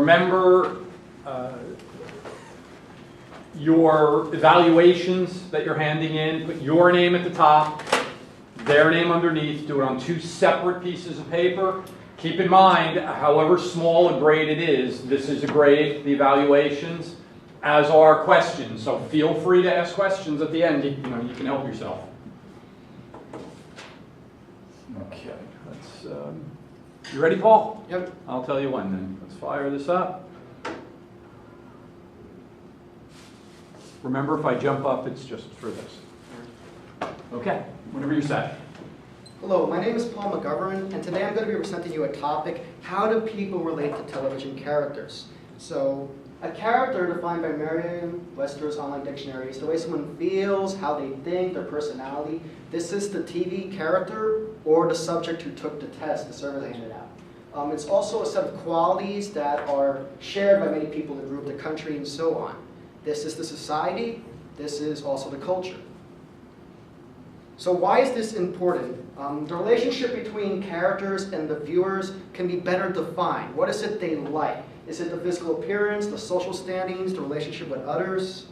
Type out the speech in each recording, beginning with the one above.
remember your evaluations that you're handing in. Put your name at the top, their name underneath. Do it on 2 separate pieces of paper. Keep in mind, however small a grade it is, this is a grade, the evaluations, as are questions. So feel free to ask questions at the end. You can help yourself. Okay, you ready, Paul? Yep. I'll tell you when then. Let's fire this up. Remember, if I jump up, it's just for this. Okay, whenever you're set. Hello, my name is Paul McGovern, and today I'm going to be presenting you a topic: how do people relate to television characters? So, a character defined by Merriam-Webster's online dictionary is the way someone feels, how they think, their personality. This is the TV character or the subject who took the test, the survey handed out. It's also a set of qualities that are shared by many people in the group, the country, and so on. This is the society. This is also the culture. So why is this important? The relationship between characters and the viewers can be better defined. What is it they like? Is it the physical appearance, the social standings, the relationship with others?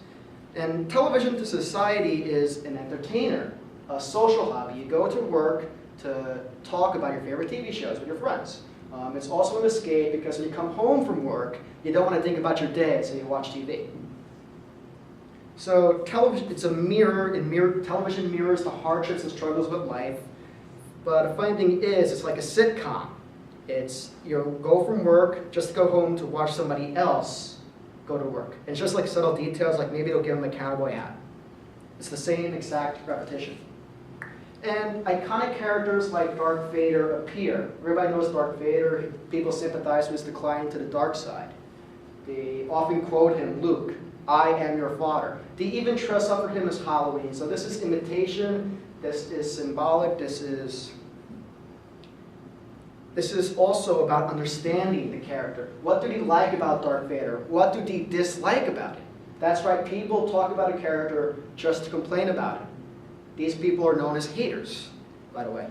And television to society is an entertainer, a social hobby. You go to work to talk about your favorite TV shows with your friends. It's also an escape because when you come home from work, you don't want to think about your day, so you watch TV. So television, it's a mirror, and television mirrors the hardships and struggles of life. But the funny thing is, it's like a sitcom. It's, you go from work just to go home to watch somebody else go to work. And it's just like subtle details, like maybe they'll give them a cowboy hat. It's the same exact repetition. And iconic characters like Darth Vader appear. Everybody knows Darth Vader. People sympathize with his decline to the dark side. They often quote him, "Luke, I am your father." They even dress up for him as Halloween. So this is imitation. This is symbolic. This is also about understanding the character. What do they like about Darth Vader? What do they dislike about it? That's right, people talk about a character just to complain about it. These people are known as haters, by the way.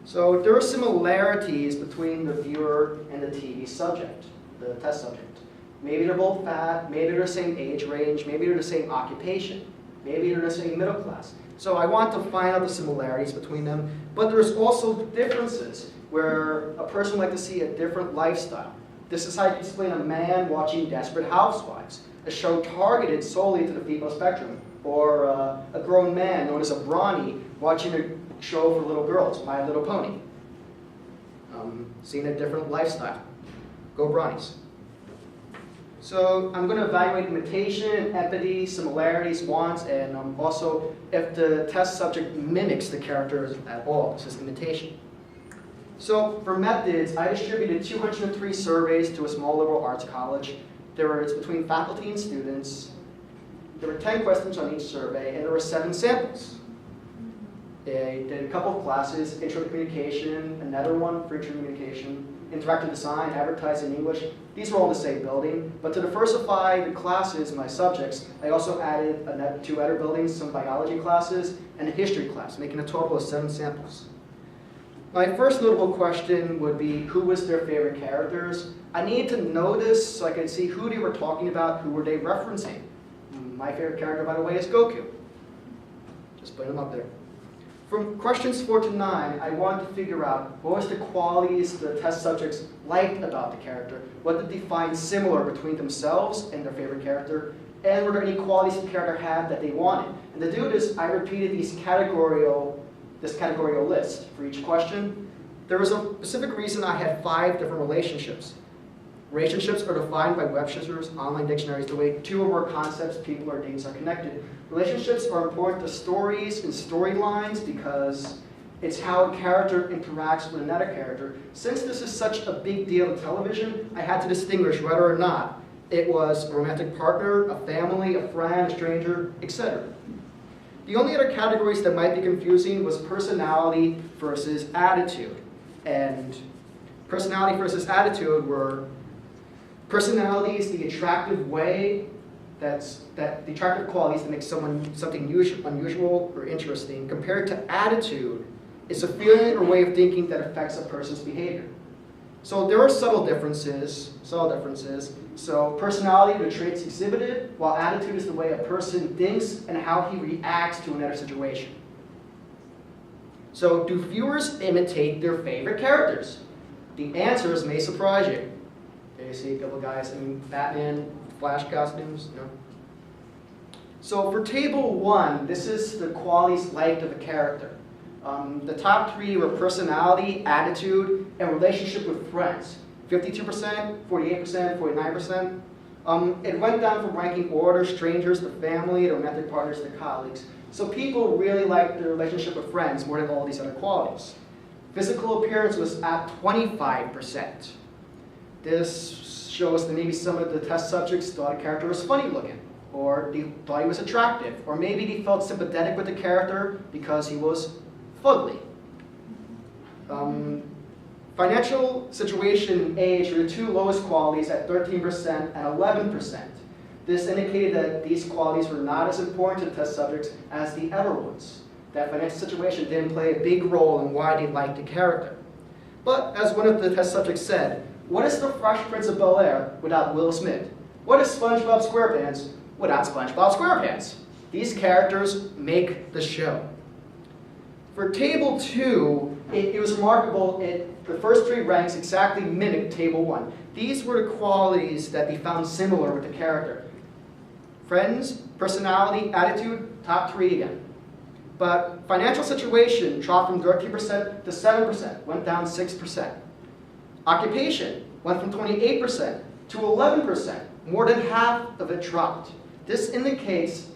So there are similarities between the viewer and the TV subject, the test subject. Maybe they're both fat, maybe they're the same age range, maybe they're the same occupation, maybe they're the same middle class. So I want to find out the similarities between them, but there's also differences where a person would like to see a different lifestyle. This is how you explain a man watching Desperate Housewives, a show targeted solely to the female spectrum, or a grown man known as a Brawny watching a show for little girls, My Little Pony. Seeing a different lifestyle. Go Brawnies. So I'm going to evaluate imitation, empathy, similarities, wants, and also if the test subject mimics the characters at all. This is imitation. So for methods, I distributed 203 surveys to a small liberal arts college. It's between faculty and students. There were 10 questions on each survey, and there were 7 samples. They did a couple of classes: intro to communication, another one for intro to communication, interactive design, advertising, English. These were all the same building, but to diversify the classes, my subjects, I also added 2 other buildings, some biology classes, and a history class, making a total of 7 samples. My first notable question would be, who was their favorite characters? I needed to know this so I could see who they were talking about, who were they referencing. My favorite character, by the way, is Goku. Just putting him up there. From questions 4 to 9, I wanted to figure out what was the qualities the test subjects liked about the character, what did they find similar between themselves and their favorite character, and were there any qualities the character had that they wanted. And to do this, I repeated this categorical list for each question. There was a specific reason I had 5 different relationships. Relationships are defined by Webster's online dictionaries the way 2 or more concepts, people, or things are connected. Relationships are important to stories and storylines because it's how a character interacts with another character. Since this is such a big deal in television, I had to distinguish whether or not it was a romantic partner, a family, a friend, a stranger, etc. The only other categories that might be confusing was personality versus attitude. And personality versus attitude were: personality is the attractive way, the attractive qualities that make something unusual or interesting, compared to attitude is a feeling or way of thinking that affects a person's behavior. So there are subtle differences. So personality are the traits exhibited, while attitude is the way a person thinks and how he reacts to another situation. So do viewers imitate their favorite characters? The answers may surprise you. Okay, you see a couple guys in Batman, Flash costumes? No? So for table 1, this is the qualities liked of a character. The top 3 were personality, attitude, and relationship with friends. 52%, 48%, 49%. It went down from ranking order, strangers to family, to romantic partners to colleagues. So people really liked their relationship with friends more than all these other qualities. Physical appearance was at 25%. This shows that maybe some of the test subjects thought a character was funny looking, or they thought he was attractive, or maybe they felt sympathetic with the character because he was fugly. Financial situation and age were the 2 lowest qualities at 13% and 11%. This indicated that these qualities were not as important to test subjects as the other ones. That financial situation didn't play a big role in why they liked the character. But as one of the test subjects said, what is the Fresh Prince of Bel-Air without Will Smith? What is SpongeBob SquarePants without SpongeBob SquarePants? These characters make the show. For table 2, it was remarkable. The first 3 ranks exactly mimicked table 1. These were the qualities that they found similar with the character. Friends, personality, attitude, top 3 again. But financial situation dropped from 13% to 7%, went down 6%. Occupation went from 28% to 11%. More than half of it dropped. This indicates,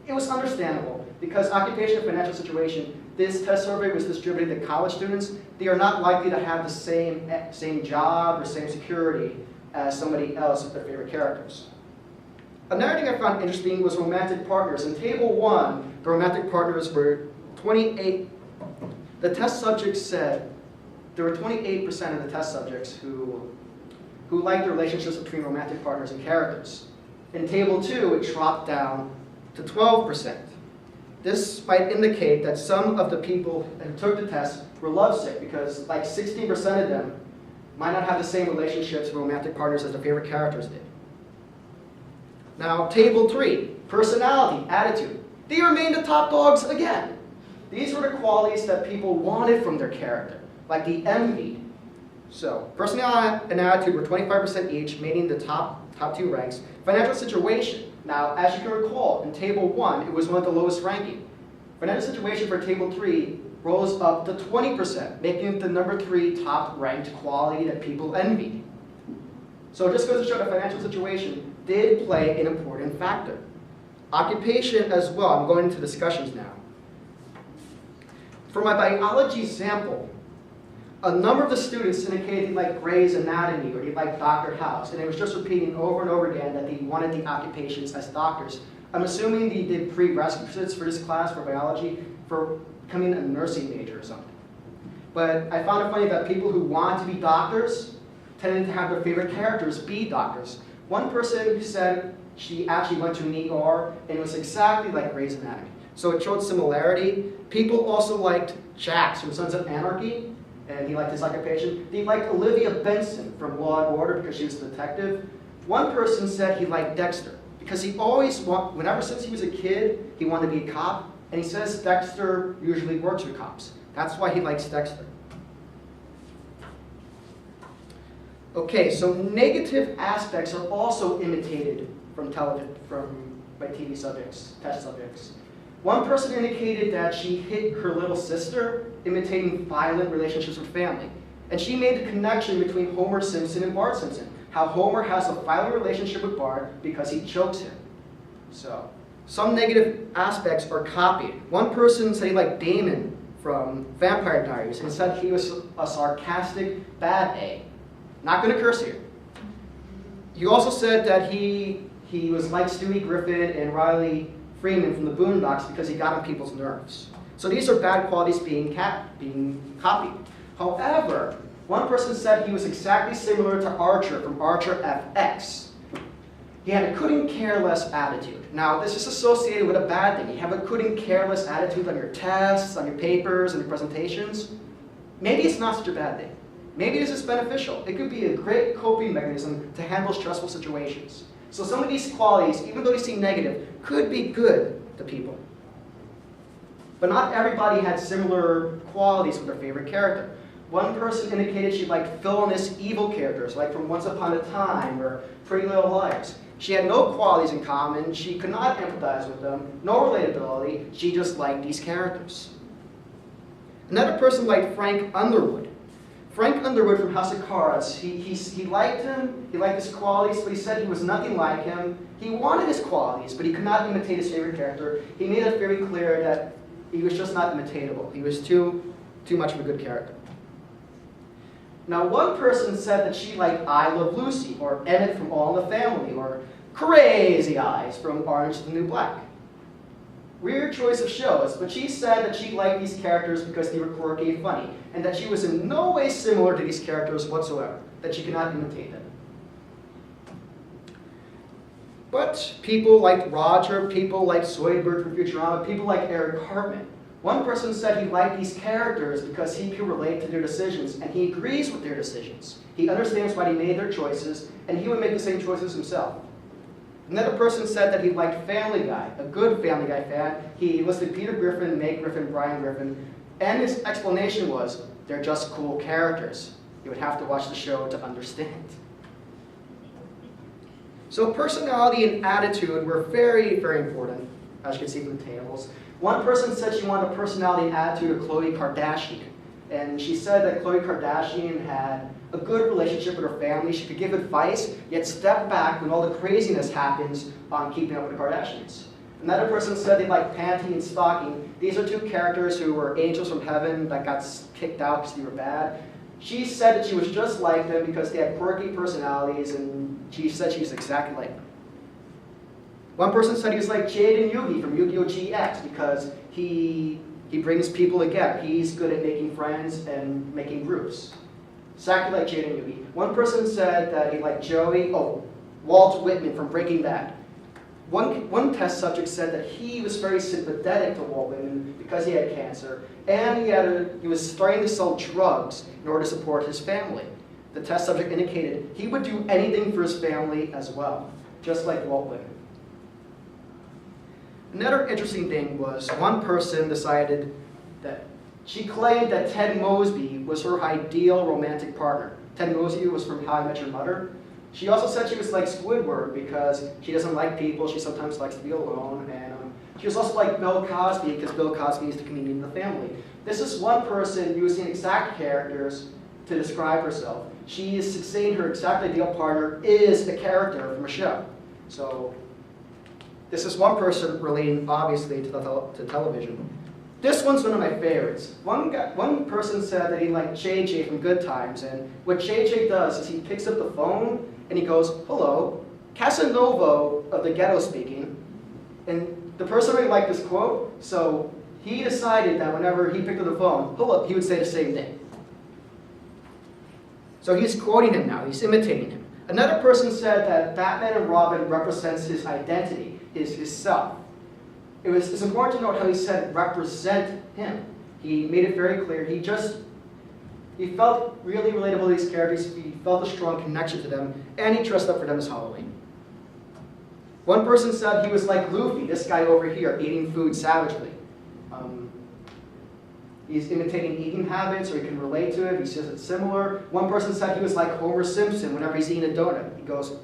it was understandable, because occupation and financial situation, this test survey was distributed to college students. They are not likely to have the same job or same security as somebody else with their favorite characters. Another thing I found interesting was romantic partners. In table 1, the romantic partners were 28. The test subjects said there were 28% of the test subjects who liked the relationships between romantic partners and characters. In table 2, it dropped down to 12%. This might indicate that some of the people who took the test were lovesick, because like 16% of them might not have the same relationships with romantic partners as their favorite characters did. Now, table 3, personality, attitude. They remain the top dogs again. These were the qualities that people wanted from their character, like the envied. So, personality and attitude were 25% each, making the top 2 ranks. Financial situation. Now, as you can recall, in table 1, it was one of the lowest ranking. Financial situation for table 3 rose up to 20%, making it the number 3 top ranked quality that people envied. So it just goes to show that financial situation did play an important factor. Occupation as well. I'm going into discussions now. For my biology sample, a number of the students indicated they liked Grey's Anatomy or they liked Dr. House, and it was just repeating over and over again that they wanted the occupations as doctors. I'm assuming they did prerequisites for this class for biology for becoming a nursing major or something. But I found it funny that people who wanted to be doctors tended to have their favorite characters be doctors. One person said she actually went to an ER and it was exactly like Grey's Anatomy. So it showed similarity. People also liked Jax from Sons of Anarchy, and he liked his occupation. They liked Olivia Benson from Law and Order because she was a detective. One person said he liked Dexter because he always whenever since he was a kid, he wanted to be a cop, and he says Dexter usually works with cops. That's why he likes Dexter. Okay, so negative aspects are also imitated from by TV subjects, test subjects. One person indicated that she hit her little sister, imitating violent relationships with family. And she made the connection between Homer Simpson and Bart Simpson, how Homer has a violent relationship with Bart because he chokes him. So, some negative aspects are copied. One person said he liked Damon from Vampire Diaries and said he was a sarcastic bad egg. Not going to curse here. He also said that he was like Stewie Griffin and Riley Freeman from the Boondocks because he got on people's nerves. So these are bad qualities being copied. However, one person said he was exactly similar to Archer from Archer FX. He had a couldn't care less attitude. Now, this is associated with a bad thing. You have a couldn't care less attitude on your tests, on your papers, and your presentations. Maybe it's not such a bad thing. Maybe this is beneficial. It could be a great coping mechanism to handle stressful situations. So some of these qualities, even though they seem negative, could be good to people. But not everybody had similar qualities with their favorite character. One person indicated she liked villainous evil characters, like from Once Upon a Time or Pretty Little Liars. She had no qualities in common, she could not empathize with them, no relatability, she just liked these characters. Another person liked Frank Underwood. Frank Underwood from House of Cards, he liked him, he liked his qualities, but he said he was nothing like him. He wanted his qualities, but he could not imitate his favorite character. He made it very clear that he was just not imitatable. He was too much of a good character. Now, one person said that she liked I Love Lucy, or Emmett from All in the Family, or Crazy Eyes from Orange is the New Black. Weird choice of shows, but she said that she liked these characters because they were quirky and funny, and that she was in no way similar to these characters whatsoever, that she could not imitate them. But people like Roger, people like Zoidberg from Futurama, people like Eric Cartman. One person said he liked these characters because he could relate to their decisions, and he agrees with their decisions. He understands why they made their choices, and he would make the same choices himself. Another person said that he liked Family Guy, a good Family Guy fan. He listed Peter Griffin, Meg Griffin, Brian Griffin, and his explanation was, they're just cool characters. You would have to watch the show to understand. So personality and attitude were very, very important, as you can see from the tables. One person said she wanted a personality and attitude of Khloe Kardashian. And she said that Khloe Kardashian had a good relationship with her family. She could give advice, yet step back when all the craziness happens on Keeping Up with the Kardashians. Another person said they liked Panty and Stocking. These are two characters who were angels from heaven that got kicked out because they were bad. She said that she was just like them because they had quirky personalities, and she said she was exactly like them. One person said he was like Jaden Yugi from Yu-Gi-Oh! GX because he brings people together. He's good at making friends and making groups. Exactly like Jaden Yugi. One person said that he liked Walt Whitman from Breaking Bad. One test subject said that he was very sympathetic to Walt Whitman because he had cancer, and he was starting to sell drugs in order to support his family. The test subject indicated he would do anything for his family as well, just like Walt Whitman. Another interesting thing was one person decided that she claimed that Ted Mosby was her ideal romantic partner. Ted Mosby was from How I Met Your Mother. She also said she was like Squidward because she doesn't like people, she sometimes likes to be alone, and she was also like Bill Cosby because Bill Cosby is the comedian in the family. This is one person using exact characters to describe herself. She is saying her exact ideal partner is a character from a show. So this is one person relating obviously to television. This one's one of my favorites. One person said that he liked JJ from Good Times, and what JJ does is he picks up the phone and he goes, "Hello, Casanova of the Ghetto speaking." And the person really liked this quote, so he decided that whenever he picked up the phone, hello, he would say the same thing. So he's quoting him now, he's imitating him. Another person said that Batman and Robin represents his identity, his self. It's important to note how he said represent him. He made it very clear. He felt really relatable to these characters. He felt a strong connection to them, and he dressed up for them as Halloween. One person said he was like Luffy, this guy over here, eating food savagely. He's imitating eating habits, or he can relate to it. He says it's similar. One person said he was like Homer Simpson whenever he's eating a donut. He goes,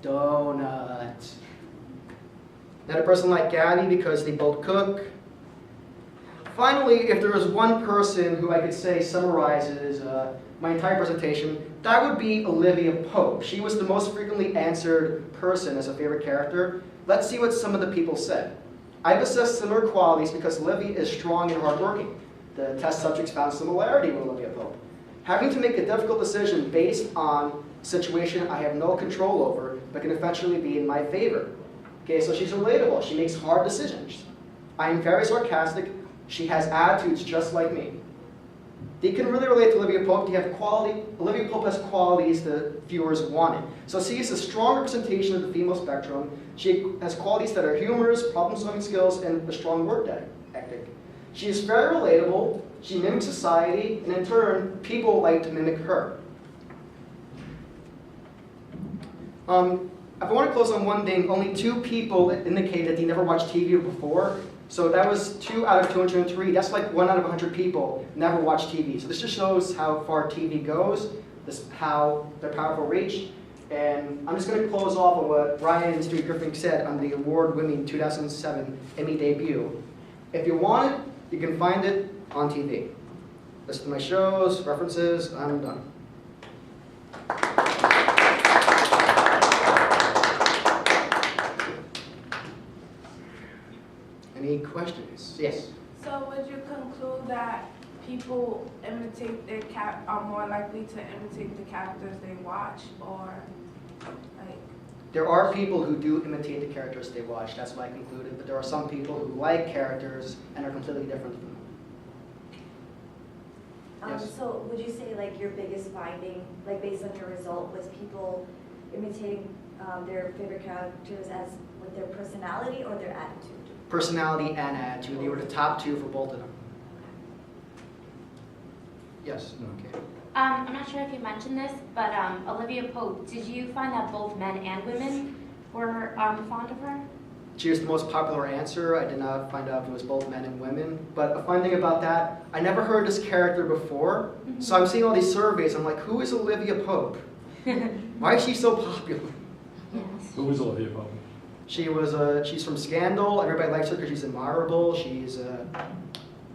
donut. Another person like Gabby because they both cook. Finally, if there was one person who I could say summarizes my entire presentation, that would be Olivia Pope. She was the most frequently answered person as a favorite character. Let's see what some of the people said. I possess similar qualities because Olivia is strong and hardworking. The test subjects found similarity with Olivia Pope. Having to make a difficult decision based on a situation I have no control over, but can eventually be in my favor. Okay, so she's relatable. She makes hard decisions. I am very sarcastic. She has attitudes just like me. They can really relate to Olivia Pope. Olivia Pope has qualities the viewers wanted. So she is a strong representation of the female spectrum. She has qualities that are humorous, problem-solving skills, and a strong work ethic. She is very relatable, She mimics society, and in turn, people like to mimic her. If I want to close on one thing, only 2 people indicated that they never watched TV before. So that was 2 out of 203. That's like 1 out of 100 people never watched TV. So this just shows how far TV goes, how their powerful reach. And I'm just going to close off with what Ryan and Stuart Griffin said on the award-winning 2007 Emmy debut. If you want it, you can find it on TV. Listen to my shows, references, I'm done. Any questions? Yes? So would you conclude that people imitate their are more likely to imitate the characters they watch, or like? There are people who do imitate the characters they watch, that's what I concluded, but there are some people who like characters and are completely different from them. Yes. So would you say like your biggest finding, like based on your result, was people imitating their favorite characters as with their personality or their attitude? Personality and attitude, they were the top 2 for both of them. Yes, okay. I'm not sure if you mentioned this, but Olivia Pope, did you find that both men and women were fond of her? She was the most popular answer. I did not find out if it was both men and women. But a fun thing about that, I never heard this character before. Mm-hmm. So I'm seeing all these surveys. I'm like, who is Olivia Pope? Why is she so popular? Yes. Who was Olivia Pope? She's from Scandal. Everybody likes her because she's admirable. She's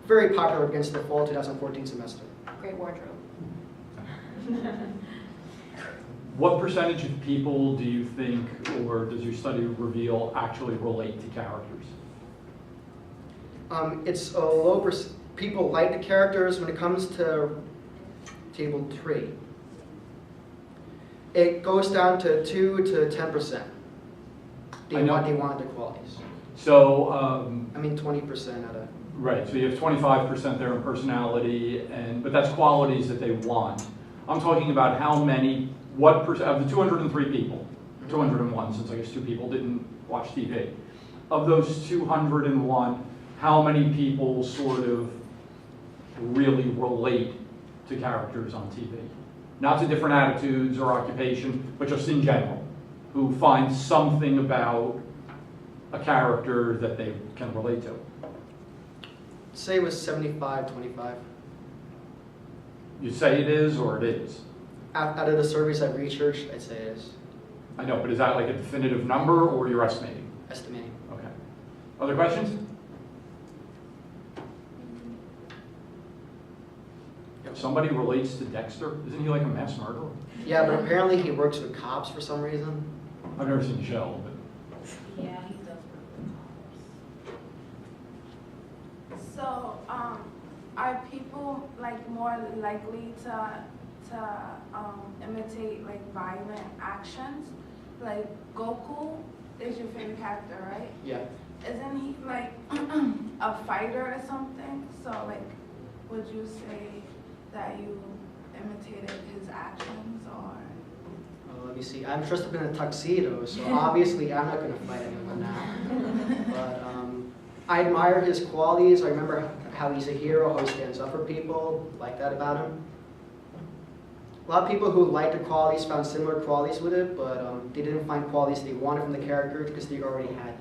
very popular against the fall 2014 semester. Great wardrobe. What percentage of people do you think, or does your study reveal, actually relate to characters? It's a low percent. People like the characters when it comes to table 3. It goes down to 2 to 10%. They want the qualities. So, I mean 20% out of. right, so you have 25% there in personality, but that's qualities that they want. I'm talking about how many, what percent, of the 203 people, 201, since I guess 2 people didn't watch TV. Of those 201, how many people sort of really relate to characters on TV? Not to different attitudes or occupation, but just in general, who find something about a character that they can relate to. Say it was 75-25. You say it is, or it is? Out of the surveys I've researched, I'd say it is. I know, but is that like a definitive number, or you're estimating? Estimating. Okay. Other questions? If somebody relates to Dexter, isn't he like a mass murderer? Yeah, but apparently he works with cops for some reason. I've never seen the show, but Yeah, he does work with cops. So, are people like more likely to imitate like violent actions? Like Goku is your favorite character, right? Yeah. Isn't he like a fighter or something? So like, would you say that you imitated his actions, or? Let me see. I'm dressed up in a tuxedo, so obviously I'm not going to fight anyone now. But I admire his qualities. I remember how he's a hero, how he stands up for people. Like that about him. A lot of people who liked the qualities found similar qualities with it, but they didn't find qualities they wanted from the character because they already had.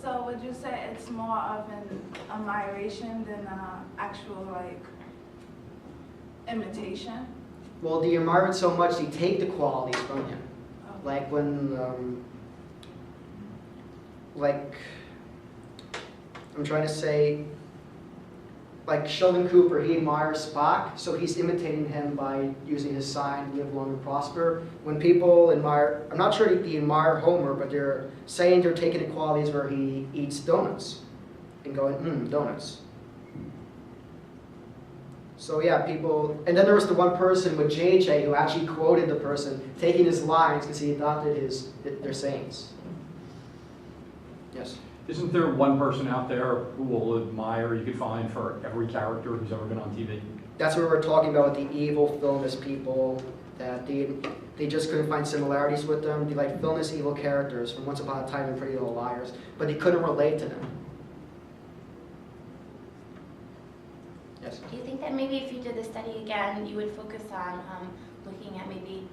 So would you say it's more of an admiration than an actual like imitation? Well, they admire it so much they take the qualities from him. Oh. Like when, I'm trying to say, like Sheldon Cooper, he admires Spock, so he's imitating him by using his sign, live long and prosper. When people admire, I'm not sure they admire Homer, but they're saying they're taking the qualities where he eats donuts and going, donuts. So yeah, people, and then there was the one person with JJ who actually quoted the person, taking his lines because he adopted their sayings. Yes? isn't there one person out there who will admire, you could find for every character who's ever been on TV? That's what we're talking about with the evil villainous people, that they just couldn't find similarities with them. They like villainous evil characters from Once Upon a Time and Pretty Little Liars, but they couldn't relate to them. Yes? Yes. Do you think that maybe if you did the study again, you would focus on looking at maybe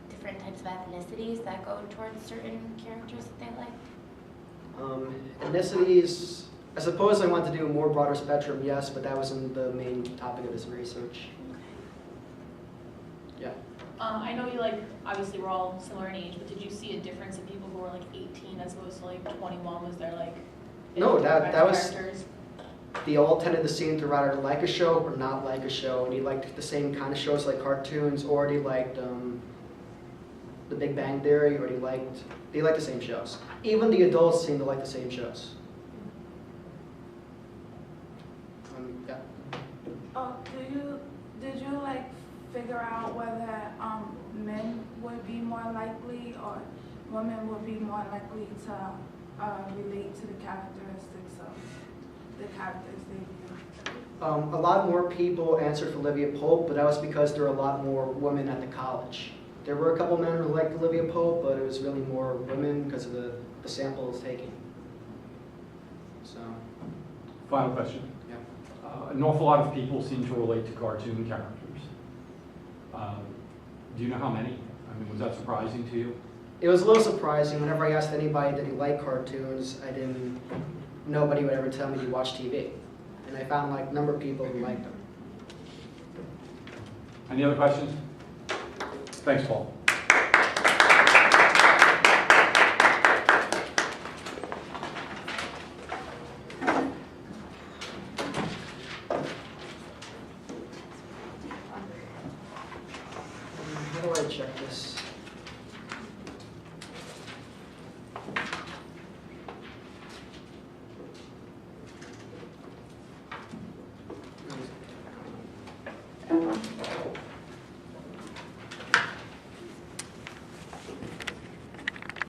different types of ethnicities that go towards certain characters that they like? Ethnicities, I suppose I want to do a more broader spectrum, yes, but that wasn't the main topic of this research. Yeah. I know you obviously we're all similar in age, but did you see a difference in people who were 18 as opposed to 21? Was there No, that was- characters? They all tended to seem to rather like a show or not like a show. And he liked the same kind of shows like cartoons, or they liked The Big Bang Theory, or they liked the same shows. Even the adults seemed to like the same shows. Yeah. Oh, did you figure out whether men would be more likely or women would be more likely to relate to the characteristics of the characters they view? A lot more people answered for Olivia Pope, but that was because there were a lot more women at the college. There were a couple men who liked Olivia Pope, but it was really more women because of the sample it was taking. So, Final question. yeah. An awful lot of people seem to relate to cartoon characters. Do you know how many? I mean, was that surprising to you? It was a little surprising. Whenever I asked anybody did he like cartoons, nobody would ever tell me he watched TV. And I found a number of people who liked them. Any other questions? Thanks, Paul.